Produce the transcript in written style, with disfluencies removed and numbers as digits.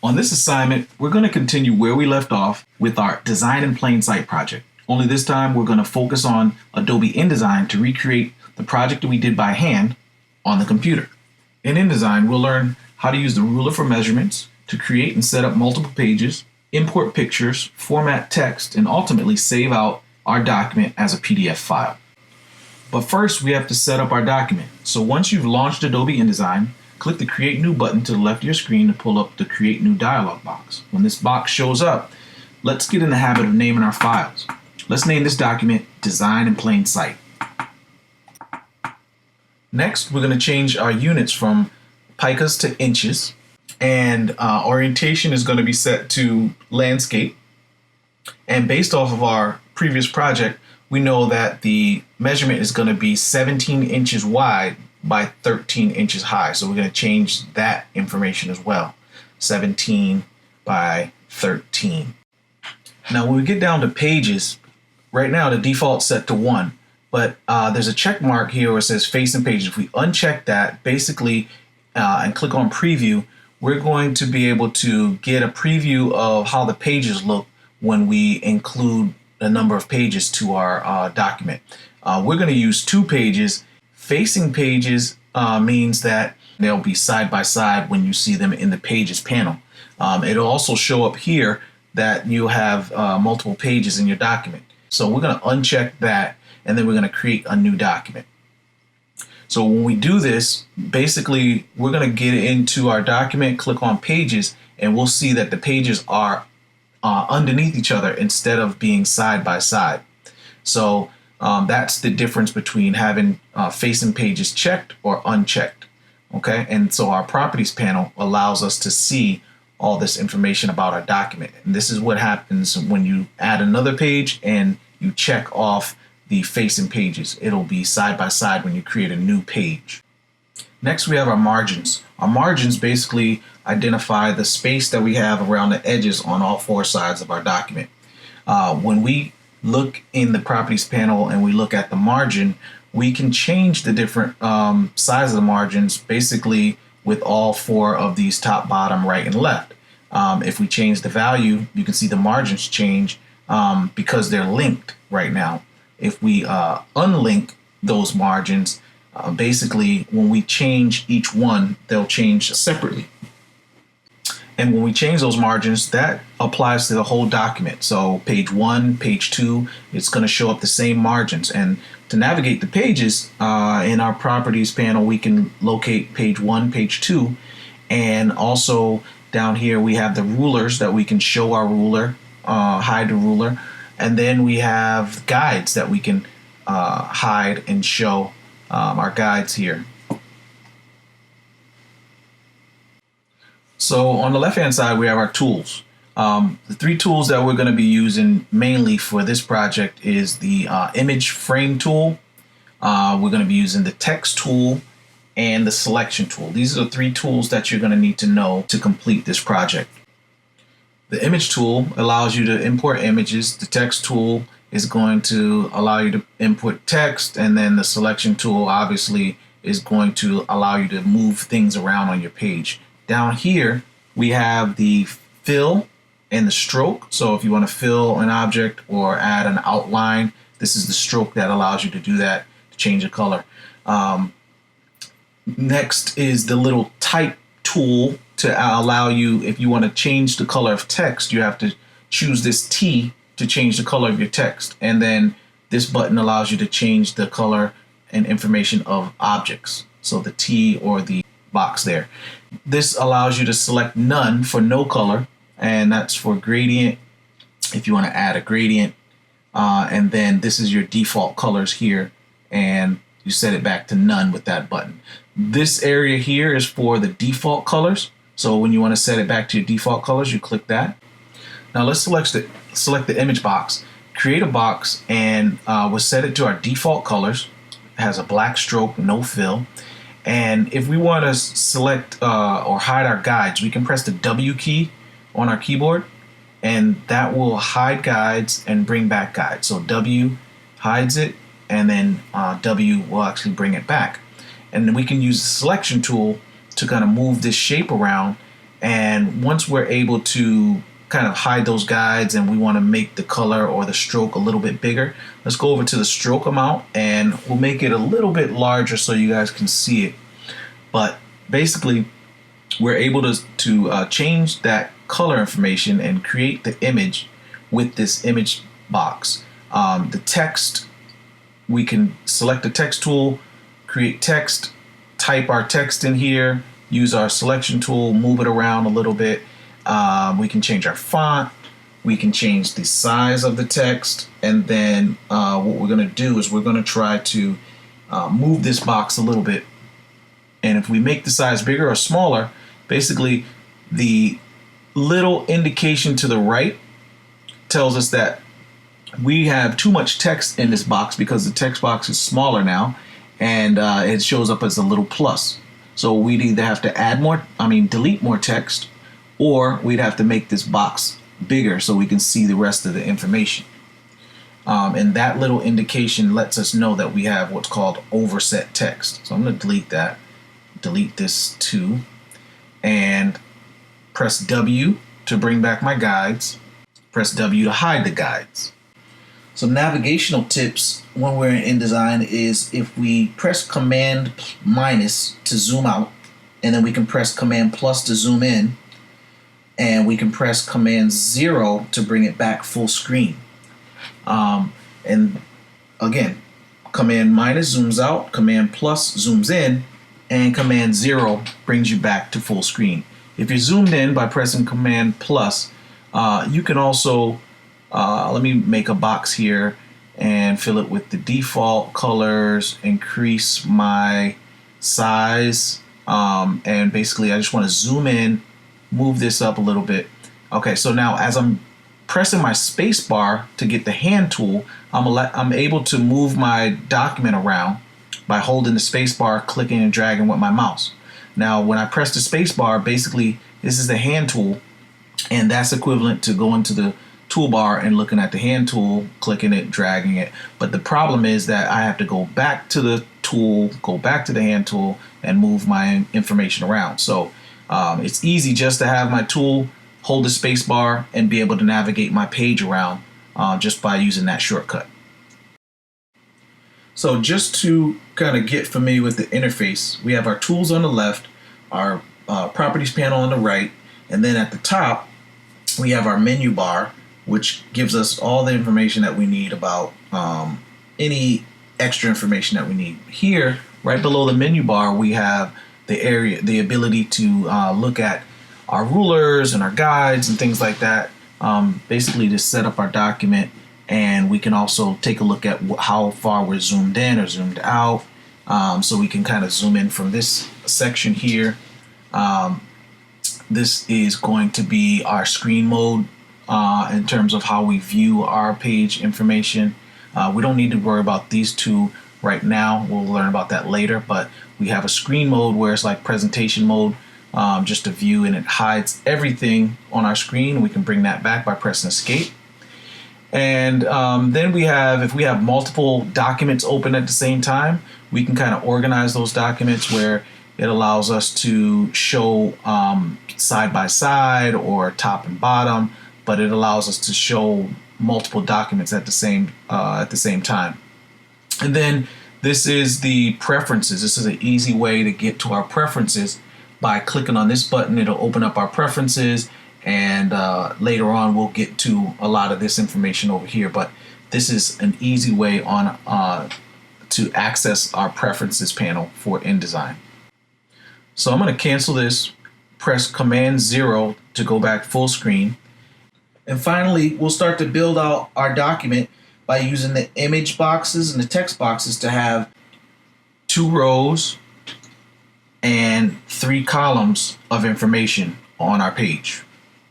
On this assignment, we're going to continue where we left off with our Design in Plain Sight project. Only this time we're going to focus on Adobe InDesign to recreate the project that we did by hand on the computer. In InDesign, we'll learn how to use the ruler for measurements to create and set up multiple pages, import pictures, format text, and ultimately save out our document as a PDF file. But first, we have to set up our document. So once you've launched Adobe InDesign, click the Create New button to the left of your screen to pull up the Create New dialog box. When this box shows up, let's get in the habit of naming our files. Let's name this document Design in Plain Sight. Next, we're going to change our units from picas to inches, and orientation is going to be set to landscape. And based off of our previous project, we know that the measurement is going to be 17 inches wide by 13 inches high. So we're going to change that information as well. 17 by 13. Now when we get down to pages, right now the default's set to 1, but there's a check mark here where it says facing pages. If we uncheck that, basically, and click on preview, we're going to be able to get a preview of how the pages look when we include a number of pages to our document. We're going to use 2 pages. Facing pages means that they'll be side by side when you see them in the Pages panel. It'll also show up here that you have multiple pages in your document. So we're going to uncheck that, and then we're going to create a new document. So when we do this, basically we're going to get into our document, click on Pages, and we'll see that the pages are underneath each other instead of being side by side. So that's the difference between having facing pages checked or unchecked. Okay, and so our properties panel allows us to see all this information about our document. And this is what happens when you add another page and you check off the facing pages. It'll be side by side when you create a new page. Next, we have our margins. Our margins basically identify the space that we have around the edges on all 4 sides of our document. When we look in the properties panel and we look at the margin, we can change the different size of the margins basically with all 4 of these top, bottom, right, and left. If we change the value, you can see the margins change because they're linked right now. If we unlink those margins, basically when we change each one, they'll change separately. And when we change those margins, that applies to the whole document. So page 1, page 2, it's going to show up the same margins. And to navigate the pages in our properties panel, we can locate page 1, page 2. And also down here, we have the rulers that we can show our ruler, hide the ruler. And then we have guides that we can hide and show our guides here. So on the left hand side, we have our tools. The 3 tools that we're going to be using mainly for this project is the image frame tool. We're going to be using the text tool and the selection tool. These are the 3 tools that you're going to need to know to complete this project. The image tool allows you to import images. The text tool is going to allow you to input text, and then the selection tool obviously is going to allow you to move things around on your page. Down here, we have the fill and the stroke. So if you want to fill an object or add an outline, this is the stroke that allows you to do that, to change the color. Next is the little type tool to allow you, if you want to change the color of text, you have to choose this T to change the color of your text. And then this button allows you to change the color and information of objects. So the T or the box there. This allows you to select none for no color, and that's for gradient if you want to add a gradient. And then this is your default colors here, and you set it back to none with that button. This area here is for the default colors. So when you want to set it back to your default colors, you click that. Now let's select the image box, create a box, and we'll set it to our default colors. It has a black stroke, no fill. And if we want to select or hide our guides, we can press the W key on our keyboard, and that will hide guides and bring back guides. So W hides it, and then W will actually bring it back. And then we can use the selection tool to kind of move this shape around And once we're able to kind of hide those guides and we want to make the color or the stroke a little bit bigger, let's go over to the stroke amount and we'll make it a little bit larger so you guys can see it. But basically, we're able to change that color information and create the image with this image box. The text, we can select the text tool, create text, type our text in here, use our selection tool, move it around a little bit. We can change our font, we can change the size of the text, and then what we're going to do is we're going to try to move this box a little bit. And if we make the size bigger or smaller, basically the little indication to the right tells us that we have too much text in this box because the text box is smaller now, and it shows up as a little plus. So we'd either have to delete more text, or we'd have to make this box bigger so we can see the rest of the information. And that little indication lets us know that we have what's called overset text. So I'm going to delete that, delete this too, and press W to bring back my guides, press W to hide the guides. Some navigational tips when we're in InDesign is if we press Command minus to zoom out, and then we can press Command plus to zoom in, and we can press Command 0 to bring it back full screen. And again, Command minus zooms out, Command plus zooms in, and Command 0 brings you back to full screen. If you're zoomed in by pressing Command plus, you can also, let me make a box here and fill it with the default colors, increase my size, and basically I just want to zoom in, move this up a little bit. Okay, so now as I'm pressing my space bar to get the hand tool, I'm able to move my document around by holding the space bar, clicking and dragging with my mouse. Now when I press the space bar, basically this is the hand tool, and that's equivalent to going to the toolbar and looking at the hand tool, clicking it, dragging it. But the problem is that I have to go back to the tool, go back to the hand tool, and move my information around. So it's easy just to have my tool, hold the space bar, and be able to navigate my page around just by using that shortcut. So just to kind of get familiar with the interface, we have our tools on the left, our properties panel on the right, and then at the top we have our menu bar, which gives us all the information that we need about any extra information that we need. Here, right below the menu bar, we have the ability to look at our rulers and our guides and things like that, basically to set up our document. And we can also take a look at how far we're zoomed in or zoomed out. So we can kind of zoom in from this section here. This is going to be our screen mode in terms of how we view our page information. We don't need to worry about these two right now. We'll learn about that later, but we have a screen mode where it's like presentation mode, just a view, and it hides everything on our screen. We can bring that back by pressing escape. And then we have, if we have multiple documents open at the same time, we can kind of organize those documents where it allows us to show side by side or top and bottom, but it allows us to show multiple documents at the same time. And then this is the preferences. This is an easy way to get to our preferences. By clicking on this button, it'll open up our preferences, and later on we'll get to a lot of this information over here, but this is an easy way on to access our preferences panel for InDesign. So I'm going to cancel this, press Command 0 to go back full screen, and finally we'll start to build out our document by using the image boxes and the text boxes to have 2 rows and 3 columns of information on our page.